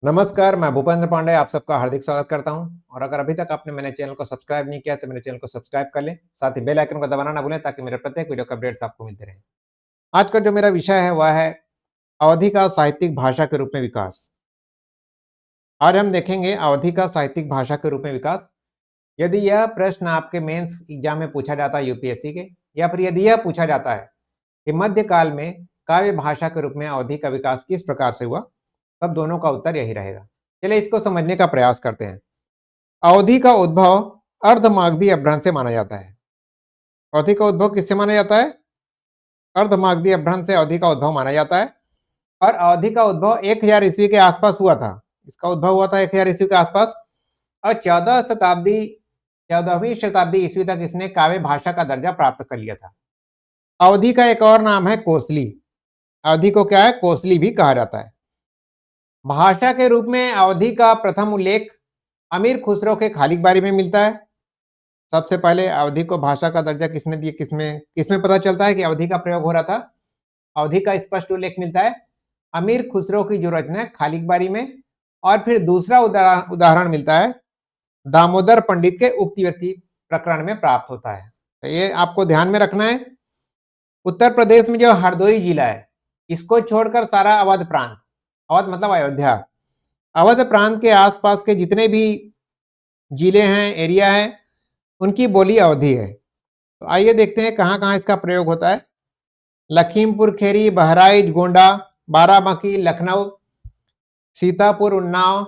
नमस्कार, मैं भूपेंद्र पांडे आप सबका हार्दिक स्वागत करता हूं और अगर अभी तक आपने मेरे चैनल को सब्सक्राइब नहीं किया तो मेरे चैनल को सब्सक्राइब कर लें। साथ ही बेल आइकन को दबाना ना भूलें ताकि मेरे प्रत्येक वीडियो के अपडेट्स आपको मिलते रहें। आज का जो मेरा विषय है वह है अवधि का साहित्यिक भाषा के रूप में विकास। आज हम देखेंगे अवधि का साहित्यिक भाषा के रूप में विकास। यदि यह प्रश्न आपके मेंस एग्जाम में पूछा जाता है यूपीएससी के, या फिर यदि यह पूछा जाता है कि मध्यकाल में काव्य भाषा के रूप में अवधि का विकास किस प्रकार से हुआ, तब दोनों का उत्तर यही रहेगा। चलिए इसको समझने का प्रयास करते हैं। अवधि का उद्भव अर्धमागधी अपभ्रंश से माना जाता है। अवधि का उद्भव किससे माना जाता है? अर्धमागधी अपभ्रंश से अवधि का उद्भव माना जाता है। और अवधि का उद्भव 1000 ईस्वी के आसपास हुआ था। इसका उद्भव हुआ था 1000 ईस्वी के आसपास और 14वीं शताब्दी ईस्वी तक इसने काव्य भाषा का दर्जा प्राप्त कर लिया था। अवधि का एक और नाम है कोसली। अवधि को क्या है? कोसली भी कहा जाता है। भाषा के रूप में अवधि का प्रथम उल्लेख अमीर खुसरो के खालिक बारी में मिलता है। सबसे पहले अवधि को भाषा का दर्जा किसने दिया? किसमें पता चलता है कि अवधि का प्रयोग हो रहा था? अवधि का स्पष्ट उल्लेख मिलता है अमीर खुसरो की जो रचना है खालिक बारी में। और फिर दूसरा उदाहरण मिलता है दामोदर पंडित के उक्ति व्यक्ति प्रकरण में प्राप्त होता है। तो ये आपको ध्यान में रखना है। उत्तर प्रदेश में जो हरदोई जिला है, इसको छोड़कर सारा अवध प्रांत, अवध मतलब अयोध्या, अवध प्रांत के आसपास के जितने भी जिले हैं, एरिया है, उनकी बोली अवधि है। तो आइए देखते हैं कहाँ कहाँ इसका प्रयोग होता है। लखीमपुर खेरी, बहराइच, गोंडा, बाराबंकी, लखनऊ, सीतापुर, उन्नाव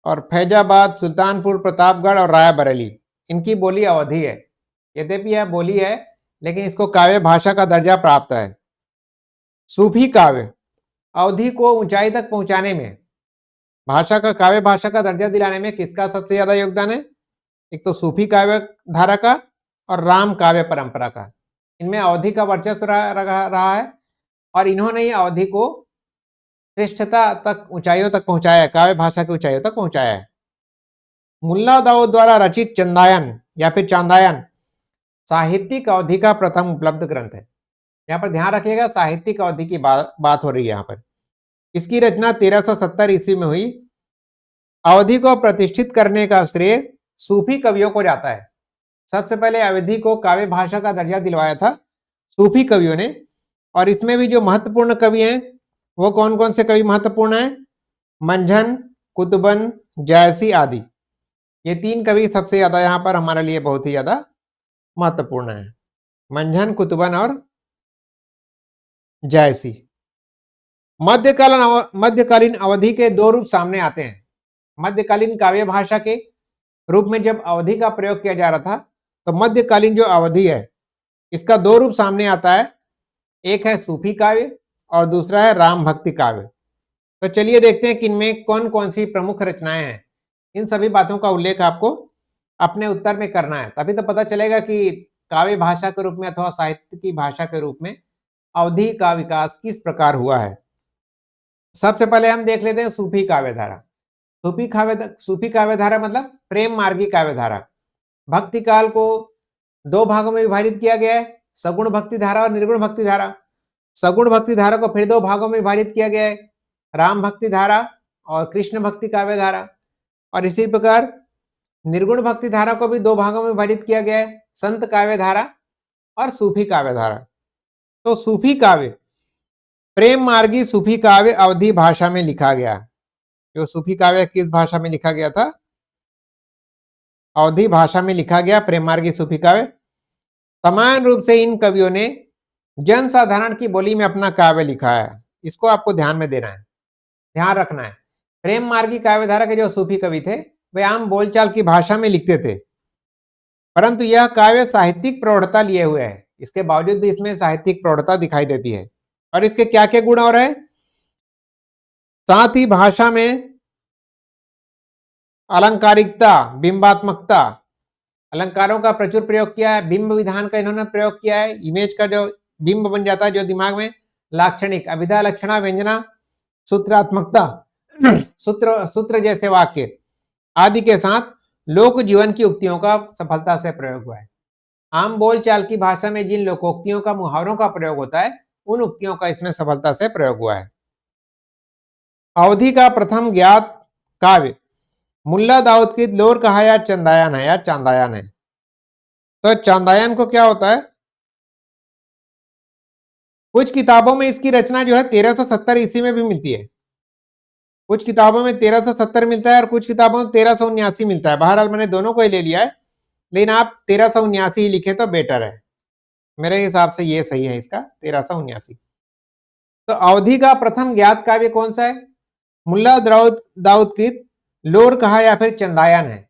और फैजाबाद, सुल्तानपुर, प्रतापगढ़ और रायबरेली, इनकी बोली अवधि है। यद्यपि यह बोली है लेकिन इसको काव्य भाषा का दर्जा प्राप्त है। सूफी काव्य अवधि को ऊंचाई तक पहुंचाने में, भाषा का काव्य भाषा का दर्जा दिलाने में किसका सबसे ज्यादा योगदान है? एक तो सूफी काव्य धारा का और राम काव्य परंपरा का। इनमें अवधि का वर्चस्व रहा है और इन्होंने ही अवधि को श्रेष्ठता तक, ऊंचाइयों तक पहुंचाया है, काव्य भाषा की ऊंचाइयों तक पहुंचाया है। मुल्ला दाऊद द्वारा रचित चंदायन या फिर चांदायन साहित्यिक अवधि का प्रथम उपलब्ध ग्रंथ है। यहाँ पर ध्यान रखिएगा, साहित्यिक अवधि की बात हो रही है यहाँ पर। इसकी रचना 1370 ईस्वी में हुई। अवधि को प्रतिष्ठित करने का श्रेय सूफी कवियों को जाता है। सबसे पहले अवधि को काव्य भाषा का दर्जा दिलवाया था सूफी कवियों ने। और इसमें भी जो महत्वपूर्ण कवि हैं वो कौन कौन से कवि महत्वपूर्ण हैं? मंझन, कुतुबन, जायसी आदि। ये तीन कवि सबसे ज्यादा यहाँ पर हमारे लिए बहुत ही ज्यादा महत्वपूर्ण है। मंझन, कुतुबन और जायसी। मध्यकालीन अवधि के दो रूप सामने आते हैं। मध्यकालीन काव्य भाषा के रूप में जब अवधि का प्रयोग किया जा रहा था तो मध्यकालीन जो अवधि है इसका दो रूप सामने आता है। एक है सूफी काव्य और दूसरा है राम भक्ति काव्य। तो चलिए देखते हैं कि इनमें कौन कौन सी प्रमुख रचनाएं हैं। इन सभी बातों का उल्लेख आपको अपने उत्तर में करना है, तभी तो पता चलेगा कि काव्य भाषा के रूप में अथवा साहित्य की भाषा के रूप में अवधि का विकास किस प्रकार हुआ है। सबसे पहले हम देख लेते हैं सूफी काव्य धारा। सूफी काव्य धारा मतलब प्रेम मार्गी काव्य धारा। भक्ति काल को दो भागों में विभाजित किया गया है, सगुण भक्ति धारा और निर्गुण भक्ति धारा। सगुण भक्ति धारा को फिर दो भागों में विभाजित किया गया है, राम भक्ति धारा और कृष्ण भक्ति काव्य धारा। और इसी प्रकार निर्गुण भक्ति धारा को भी दो भागों में विभाजित किया गया है, संत काव्य धारा और सूफी काव्य धारा। तो सूफी काव्य, प्रेम मार्गी सूफी काव्य अवधि भाषा में लिखा गया। जो सूफी काव्य किस भाषा में लिखा गया था? अवधि भाषा में लिखा गया प्रेम मार्गी सूफी काव्य। समान रूप से इन कवियों ने जन साधारण की बोली में अपना काव्य लिखा है। इसको आपको ध्यान में देना है, ध्यान रखना है। प्रेम मार्गी काव्य धारा के जो सूफी कवि थे वे आम बोलचाल की भाषा में लिखते थे, परंतु यह काव्य साहित्यिक प्रौढ़ता लिए हुए है। इसके बावजूद भी इसमें साहित्यिक प्रौढ़ता दिखाई देती है। और इसके क्या क्या गुण और है? साथ ही भाषा में अलंकारिकता, बिंबात्मकता, अलंकारों का प्रचुर प्रयोग किया है। बिंब विधान का इन्होंने प्रयोग किया है। इमेज का जो बिंब बन जाता है जो दिमाग में, लाक्षणिक, अभिधा, लक्षणा, व्यंजना, सूत्रात्मकता, सूत्र जैसे वाक्य आदि के साथ लोक जीवन की उक्तियों का सफलता से प्रयोग हुआ है। आम बोलचाल की भाषा में जिन लोकोक्तियों का, मुहावरों का प्रयोग होता है, उन उक्तियों का इसमें सफलता से प्रयोग हुआ है। अवधि का प्रथम ज्ञात काव्य मुल्ला दाऊद की लोर कहा या चंदायन है या चांदायन है। तो चांदायन को क्या होता है, कुछ किताबों में इसकी रचना जो है 1370 ईस्वी में भी मिलती है, कुछ किताबों में 1370 मिलता है और कुछ किताबों में 1379 मिलता है। बहरहाल मैंने दोनों को ही ले लिया है, लेकिन आप 1379 ही लिखे तो बेटर है, मेरे हिसाब से ये सही है इसका 1379। तो अवधि का प्रथम ज्ञात काव्य कौन सा है, मुल्ला दाऊद कृत लोर कहा या फिर चंदायन है।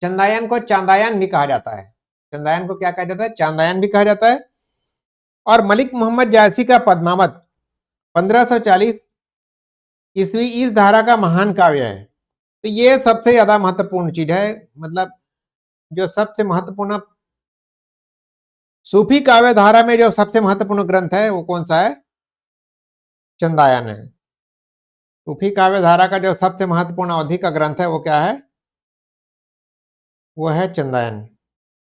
चंदायन को चांदायन भी कहा जाता है, चंदायन को क्या कहा जाता है, चांदायन भी कहा जाता है। और मलिक मोहम्मद जायसी का पद्मावत 1540 ईस्वी इस धारा का महान काव्य है। तो ये सबसे ज्यादा महत्वपूर्ण चीज है, मतलब जो सबसे महत्वपूर्ण सूफी काव्य धारा में जो सबसे महत्वपूर्ण ग्रंथ है वो कौन सा है, चंदायन है। सूफी काव्य धारा का जो सबसे महत्वपूर्ण अवधि का ग्रंथ है वो क्या है, वो है चंदायन।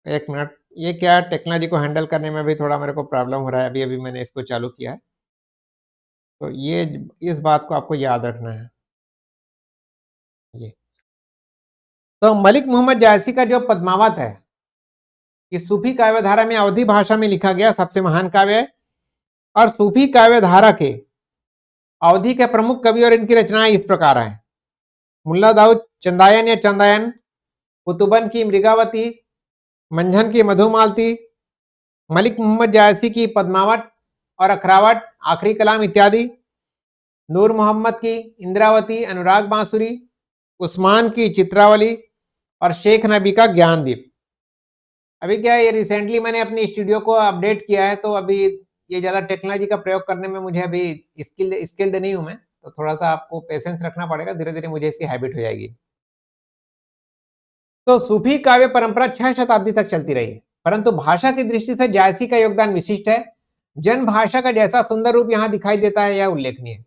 एक मिनट, ये क्या है, टेक्नोलॉजी को हैंडल करने में भी थोड़ा मेरे को प्रॉब्लम हो रहा है, अभी अभी मैंने इसको चालू किया है, तो ये इस बात को आपको याद रखना है। ये तो मलिक मोहम्मद जायसी का जो पद्मावत है इस सूफी काव्य धारा में अवधी भाषा में लिखा गया सबसे महान काव्य है। और सूफी काव्य धारा के अवधि के प्रमुख कवि और इनकी रचनाएं इस प्रकार हैं, मुल्ला दाऊद चंदायन या चंदायन, कुतुबन की मृगावती, मंझन की मधुमालती, मलिक मोहम्मद जायसी की पद्मावत और अखरावट, आखिरी कलाम इत्यादि, नूर मोहम्मद की इंद्रावती, अनुराग बांसुरी, उस्मान की चित्रावली और शेख नबी का ज्ञानदीप। अभी क्या है, ये रिसेंटली मैंने अपनी स्टूडियो को अपडेट किया है, तो अभी ये ज़्यादा टेक्नोलॉजी का प्रयोग करने में मुझे अभी स्किल्ड नहीं हूं मैं, तो थोड़ा सा आपको पेशेंस रखना पड़ेगा, धीरे धीरे मुझे इसकी हैबिट हो जाएगी। तो सूफी काव्य परंपरा 6 शताब्दी तक चलती रही, परंतु भाषा की दृष्टि से जायसी का योगदान विशिष्ट है। जन भाषा का जैसा सुंदर रूप यहाँ दिखाई देता है यह उल्लेखनीय है।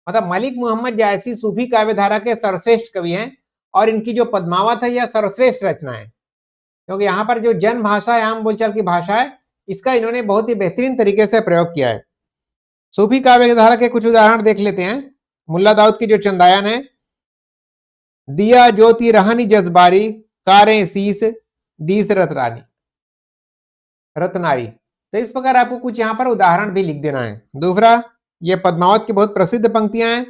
मतलब मलिक मोहम्मद जायसी सूफी काव्य धारा के सर्वश्रेष्ठ कवि हैं और इनकी जो पद्मावत है यह सर्वश्रेष्ठ रचना है, क्योंकि यहाँ पर जो जन भाषा है, आम बोलचाल की भाषा है, इसका इन्होंने बहुत ही बेहतरीन तरीके से प्रयोग किया है। सूफी काव्य धारा के कुछ उदाहरण देख लेते हैं। मुल्ला दाऊद की जो चंदायन है, दिया ज्योति रहनी जज्बारी, कारें शीस दीस रत्नारी। तो इस प्रकार आपको कुछ यहाँ पर उदाहरण भी लिख देना है। दूसरा, ये पद्मावत की बहुत प्रसिद्ध पंक्तियां हैं,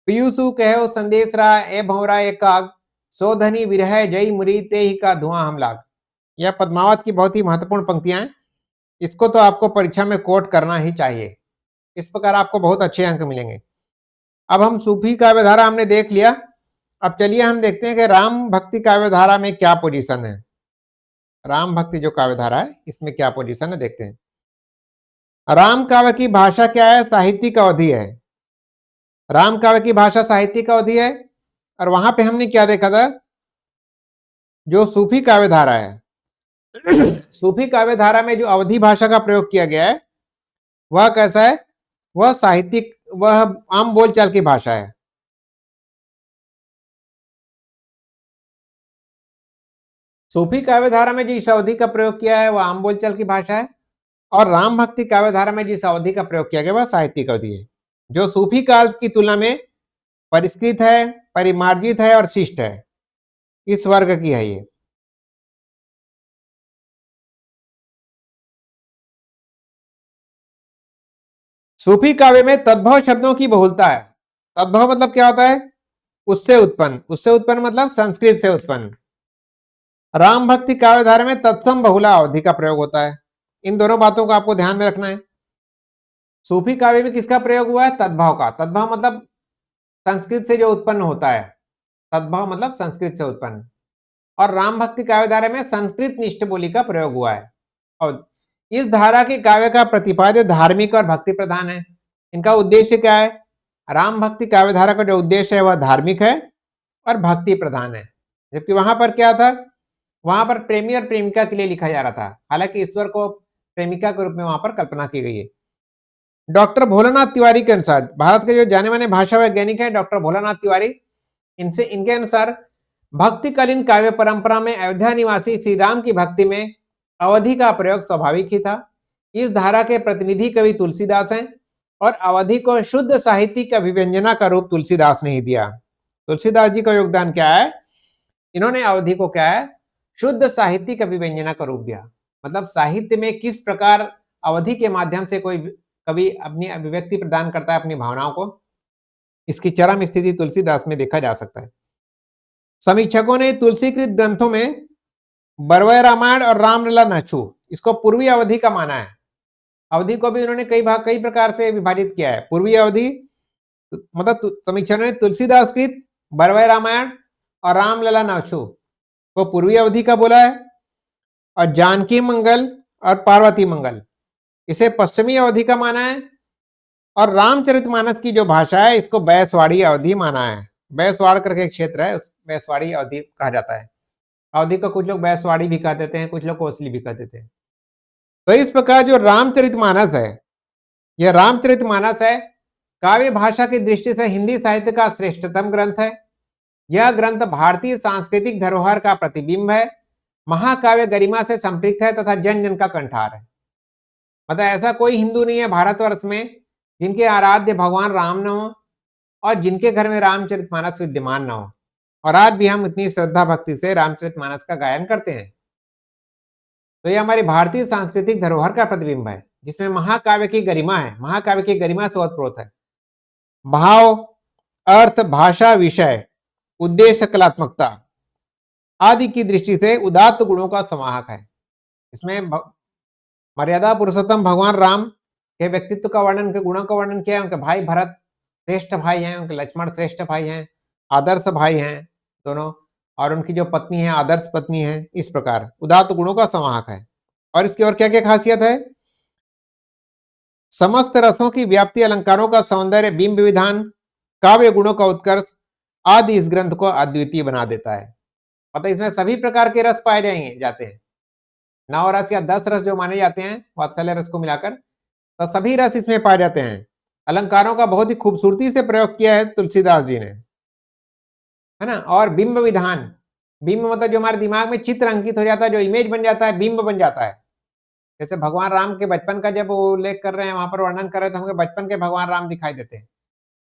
पीयूषु कहो संदेश रा ए भंवरा ए काग, सोधनी विरह जय मुरी ते ही का धुआं हम लाग। यह पद्मावत की बहुत ही महत्वपूर्ण पंक्तियां हैं, इसको तो आपको परीक्षा में कोट करना ही चाहिए, इस प्रकार आपको बहुत अच्छे अंक मिलेंगे। अब हम सूफी काव्य धारा हमने देख लिया, अब चलिए हम देखते हैं कि राम भक्ति काव्य धारा में क्या पोजीशन है। राम भक्ति जो काव्य धारा है इसमें क्या पोजीशन है देखते हैं। राम काव्य की भाषा क्या है, साहित्यिक अवधि है। राम काव्य की भाषा साहित्यिक अवधि है। और वहां पे हमने क्या देखा था, जो सूफी काव्य धारा है सूफी काव्य धारा में जो अवधि भाषा का प्रयोग किया गया है वह कैसा है, वह साहित्यिक, वह आम बोलचाल की भाषा है। सूफी काव्य धारा में जिस अवधि का प्रयोग किया है वह आम बोलचाल की भाषा है, और राम भक्ति काव्य धारा में जिस अवधि का प्रयोग किया गया वह साहित्यिक अवधि है, जो सूफी काल की तुलना में परिष्कृत है, परिमार्जित है और शिष्ट है, इस वर्ग की है ये। सूफी काव्य में तद्भव शब्दों की बहुलता है। तद्भव मतलब क्या होता है, उससे उत्पन्न, उससे उत्पन्न मतलब संस्कृत से उत्पन्न। राम भक्ति काव्य धारा में तत्सम बहुला अवधि का प्रयोग होता है। इन दोनों बातों को आपको ध्यान में रखना है। सूफी काव्य में किसका प्रयोग हुआ है, तद्भव का। तद्भव मतलब संस्कृत से जो उत्पन्न होता है, तद्भव मतलब संस्कृत से उत्पन्न। और राम भक्ति काव्य धारा में संस्कृत निष्ठ बोली का प्रयोग हुआ है। और इस धारा के काव्य का प्रतिपाद्य धार्मिक और भक्ति प्रधान है। इनका उद्देश्य क्या है, राम भक्ति काव्य धारा का जो उद्देश्य है वह धार्मिक है और भक्ति प्रधान है। जबकि वहां पर क्या था, वहां पर प्रेमी और प्रेमिका के लिए लिखा जा रहा था, हालांकि ईश्वर को प्रेमिका के रूप में वहां पर कल्पना की गई है। डॉक्टर भोलानाथ तिवारी के अनुसार, भारत के जो जाने माने भाषा वैज्ञानिक है डॉक्टर भोलानाथ तिवारी, इनके अनुसार भक्तिकालीन काव्य परंपरा में अयोध्या निवासी श्री राम की भक्ति में अवधि का प्रयोग स्वाभाविक ही था। इस धारा के प्रतिनिधि कवि तुलसीदास हैं। और अवधि को शुद्ध साहित्यिक अभिव्यंजना का रूप तुलसीदास ने ही दिया। तुलसीदास जी का योगदान क्या है? इन्होंने अवधि को क्या है, शुद्ध साहित्यिक अभिव्यंजना का रूप दिया। मतलब साहित्य में किस प्रकार अवधि के माध्यम से कोई कवि अपनी अभिव्यक्ति प्रदान करता है अपनी भावनाओं को, इसकी चरम स्थिति तुलसीदास में देखा जा सकता है। समीक्षकों ने तुलसीकृत ग्रंथों में बरवय रामायण और रामलला नछु इसको पूर्वी अवधि का माना है। अवधि को भी उन्होंने कई प्रकार से विभाजित किया है। पूर्वी अवधि मतलब समीक्षकों ने तुलसीदास कृत बरवय रामायण और रामलला नछु को पूर्वी अवधि का बोला है, और जानकी मंगल और पार्वती मंगल इसे पश्चिमी अवधि का माना है, और रामचरितमानस की जो भाषा है इसको बैसवाड़ी अवधि माना है। बैसवाड़ करके एक क्षेत्र है, बैसवाड़ी अवधि कहा जाता है। अवधि को कुछ लोग बैसवाड़ी भी कह देते हैं, कुछ लोग कोसली भी कह देते हैं। तो इस प्रकार जो रामचरितमानस है, यह रामचरितमानस है काव्य भाषा की दृष्टि से हिंदी साहित्य का श्रेष्ठतम ग्रंथ है। यह ग्रंथ भारतीय सांस्कृतिक धरोहर का प्रतिबिंब है, महाकाव्य गरिमा से संपृक्त है तथा जन जन का कंठार है। मतलब ऐसा कोई हिंदू नहीं है भारतवर्ष में जिनके आराध्य भगवान राम न हो और जिनके घर में रामचरितमानस विद्यमान न हो, और आज भी हम इतनी श्रद्धा भक्ति से रामचरितमानस का गायन करते हैं। तो ये हमारी भारतीय सांस्कृतिक धरोहर का प्रतिबिंब है जिसमें महाकाव्य की गरिमा है, महाकाव्य की गरिमा से ओतप्रोत है। भाव, अर्थ, भाषा, विषय, उद्देश्य, कलात्मकता आदि की दृष्टि से उदात्त गुणों का समाहक है। इसमें मर्यादा पुरुषोत्तम भगवान राम के व्यक्तित्व का वर्णन, उनके गुणों का वर्णन किया है। उनके भाई भरत श्रेष्ठ भाई हैं, उनके लक्ष्मण श्रेष्ठ भाई हैं, आदर्श भाई हैं दोनों, और उनकी जो पत्नी है आदर्श पत्नी है। इस प्रकार उदात्त गुणों का समाहक है। और इसकी और क्या क्या खासियत है? समस्त रसों की व्याप्ति, अलंकारों का सौंदर्य, बिंब विधान, काव्य गुणों का उत्कर्ष आदि इस ग्रंथ को अद्वितीय बना देता है। मतलब इसमें सभी प्रकार के रस पाए जाते हैं। 9 रस या 10 रस जो माने जाते हैं वात्सल्य रस को मिलाकर, तो सभी रस इसमें पाए जाते हैं। अलंकारों का बहुत ही खूबसूरती से प्रयोग किया है तुलसीदास जी ने, है ना। और बिंब विधान, बिंब मतलब जो हमारे दिमाग में चित्र अंकित हो जाता है, जो इमेज बन जाता है, बिंब बन जाता है। जैसे भगवान राम के बचपन का जब उल्लेख कर रहे हैं, वहां पर वर्णन कर रहे हैं, तो हमको बचपन के भगवान राम दिखाई देते हैं।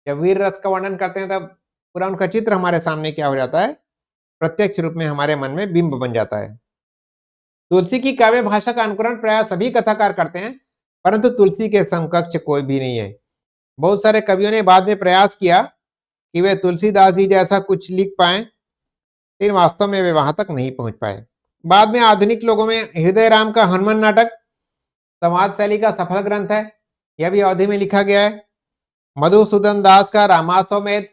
जब वीर रस का वर्णन करते हैं तब पूरा उनका चित्र हमारे सामने क्या हो जाता है, प्रत्यक्ष रूप में हमारे मन में बिंब बन जाता है। तुलसी की काव्य भाषा का अनुकरण प्राय सभी कथाकार करते हैं, परंतु तुलसी के समकक्ष कोई भी नहीं है। बहुत सारे कवियों ने बाद में प्रयास किया कि वे तुलसीदास जी जैसा कुछ लिख पाए, लेकिन वास्तव में वे वहां तक नहीं पहुंच पाए। बाद में आधुनिक लोगों में हृदय राम का हनुमान नाटक संवाद शैली का सफल ग्रंथ है, यह भी अवधि में लिखा गया है। मधुसूदन दास का रामाश्वमेध,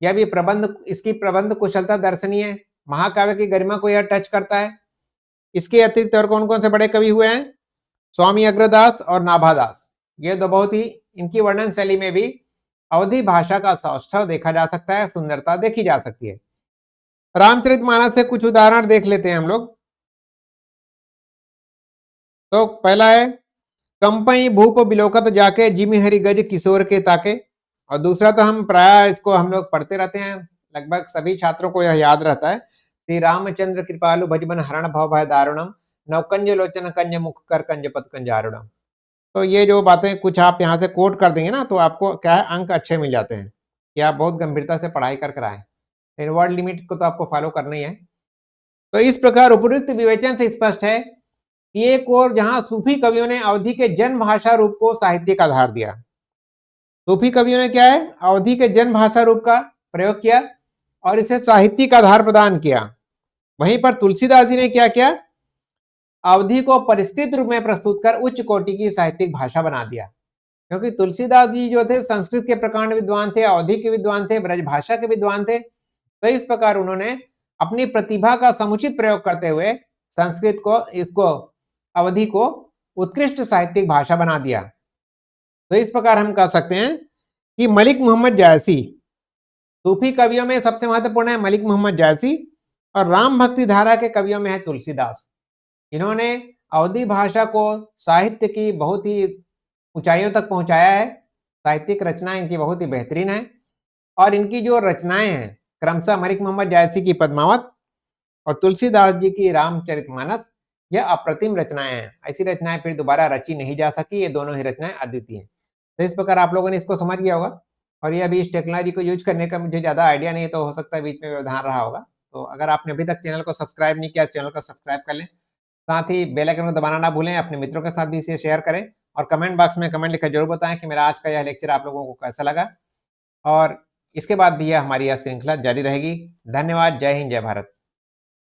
यह भी प्रबंध, इसकी प्रबंध कुशलता दर्शनीय है, महाकाव्य की गरिमा को यह टच करता है। इसके अतिरिक्त और कौन कौन से बड़े कवि हुए हैं? स्वामी अग्रदास और नाभादास, ये दो बहुत ही, इनकी वर्णन शैली में भी अवधि भाषा का सौष्ठव देखा जा सकता है, सुंदरता देखी जा सकती है। रामचरितमानस से कुछ उदाहरण देख लेते हैं हम लोग। तो पहला है कंपई भूप बिलोकत जाके, जिमि हरि गज किशोर के ताके। और दूसरा तो हम प्राय इसको हम लोग पढ़ते रहते हैं, लगभग सभी छात्रों को यह याद रहता है। श्री रामचंद्र कृपालु भजबन हरण भव भय दारुणम, नवकंज लोचन कंज मुख कर कंज पत कंजारुणम। तो ये जो बातें कुछ आप यहाँ से कोट कर देंगे ना, तो आपको क्या है, अंक अच्छे मिल जाते हैं कि आप बहुत गंभीरता से पढ़ाई कर आए। लेकिन वर्ड लिमिट को तो आपको फॉलो करना ही है। तो इस प्रकार उपयुक्त विवेचन से स्पष्ट है कि एक और जहां सूफी कवियों ने अवधि के जन भाषा रूप को साहित्य का आधार दिया, सूफी कवियों ने क्या है, अवधि के जन भाषा रूप का प्रयोग किया और इसे साहित्य का आधार प्रदान किया। वहीं पर तुलसीदास जी ने क्या किया, अवधि को परिष्कृत रूप में प्रस्तुत कर उच्च कोटि की साहित्यिक भाषा बना दिया। क्योंकि तुलसीदास जी जो थे संस्कृत के प्रकांड विद्वान थे, अवधि के विद्वान थे, ब्रज भाषा के विद्वान थे। तो इस प्रकार उन्होंने अपनी प्रतिभा का समुचित प्रयोग करते हुए संस्कृत को, इसको अवधि को उत्कृष्ट साहित्यिक भाषा बना दिया। तो इस प्रकार हम कह सकते हैं कि मलिक मोहम्मद जायसी, सूफी कवियों में सबसे महत्वपूर्ण है मलिक मोहम्मद जायसी, और राम भक्ति धारा के कवियों में है तुलसीदास। इन्होंने अवधि भाषा को साहित्य की बहुत ही ऊंचाइयों तक पहुंचाया है। साहित्यिक रचना इनकी बहुत ही बेहतरीन है, और इनकी जो रचनाएं हैं क्रमशः मलिक मोहम्मद जायसी की पद्मावत और तुलसीदास जी की रामचरितमानस, यह अप्रतिम रचनाएं हैं। ऐसी रचनाएं फिर दोबारा रची नहीं जा सकी, ये दोनों ही रचनाएं अद्वितीय हैं। तो इस प्रकार आप लोगों ने इसको समझ गया होगा और ये अभी इस टेक्नोलॉजी को यूज़ करने का मुझे ज़्यादा आइडिया नहीं है, तो हो सकता है बीच में व्यवधान रहा होगा। तो अगर आपने अभी तक चैनल को सब्सक्राइब नहीं किया, चैनल को सब्सक्राइब कर लें। साथ ही बेल आइकन को दबाना ना भूलें, अपने मित्रों के साथ भी इसे शेयर करें और कमेंट बॉक्स में कमेंट लिखकर ज़रूर बताएँ कि मेरा आज का यह लेक्चर आप लोगों को कैसा लगा और इसके बाद भी यह हमारी यह श्रृंखला जारी रहेगी। धन्यवाद। जय हिंद, जय भारत।